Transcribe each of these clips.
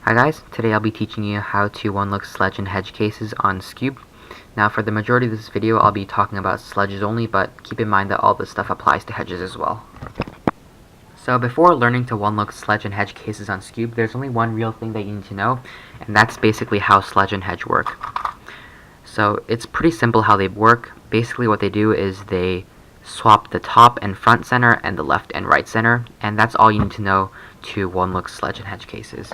Hi guys, today I'll be teaching you how to one-look sledge and hedge cases on Skewb. Now for the majority of this video I'll be talking about sledges only, but keep in mind that all this stuff applies to hedges as well. So before learning to one-look sledge and hedge cases on Skewb, there's only one real thing that you need to know, and that's basically how sledge and hedge work. So it's pretty simple how they work. Basically what they do is they swap the top and front center and the left and right center, and that's all you need to know to one-look sledge and hedge cases.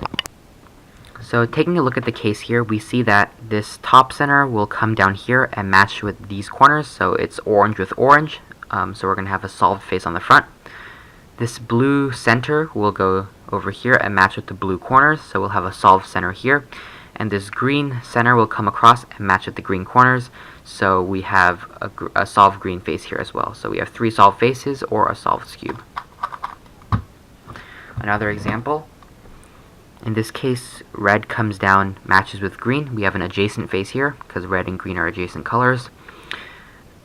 So taking a look at the case here, we see that this top center will come down here and match with these corners, so it's orange with orange, so we're going to have a solved face on the front. This blue center will go over here and match with the blue corners, so we'll have a solved center here. And this green center will come across and match with the green corners, so we have a solved green face here as well. So we have 3 solved faces or a solved Skewb. Another example. In this case, red comes down, matches with green. We have an adjacent face here, because red and green are adjacent colors.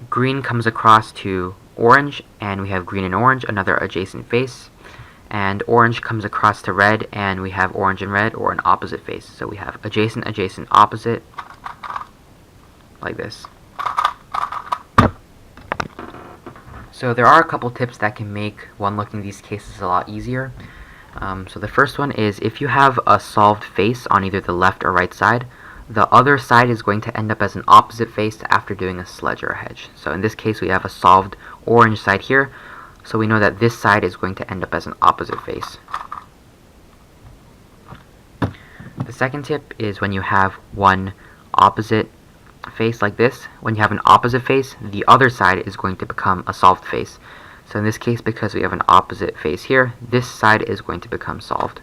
Green comes across to orange, and we have green and orange, another adjacent face. And orange comes across to red, and we have orange and red, or an opposite face. So we have adjacent, adjacent, opposite, like this. So there are a couple tips that can make one-looking these cases a lot easier. So the first one is, if you have a solved face on either the left or right side, the other side is going to end up as an opposite face after doing a sledge or a hedge. So in this case we have a solved orange side here, so we know that this side is going to end up as an opposite face. The second tip is, when you have one opposite face like this, when you have an opposite face, the other side is going to become a solved face. So in this case, because we have an opposite face here, this side is going to become solved.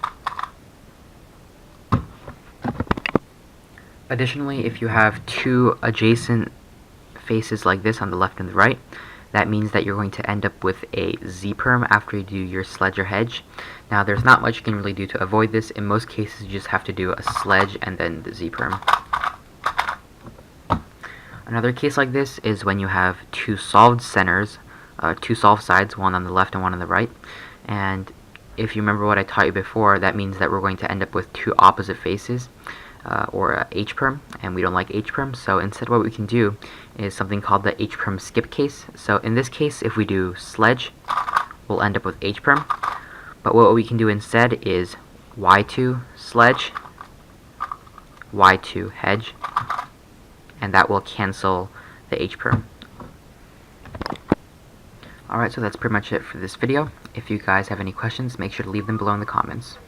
Additionally, if you have 2 adjacent faces like this on the left and the right, that means that you're going to end up with a Z-perm after you do your sledge or hedge. Now there's not much you can really do to avoid this. In most cases you just have to do a sledge and then the Z-perm. Another case like this is when you have 2 solved centers, 2 solved sides, one on the left and one on the right. And if you remember what I taught you before, that means that we're going to end up with 2 opposite faces, or a H-perm, and we don't like H-perm, so instead what we can do is something called the H-perm skip case. So in this case, if we do sledge, we'll end up with H-perm, but what we can do instead is Y2 sledge, Y2 hedge, and that will cancel the H-perm. Alright, so that's pretty much it for this video. If you guys have any questions, make sure to leave them below in the comments.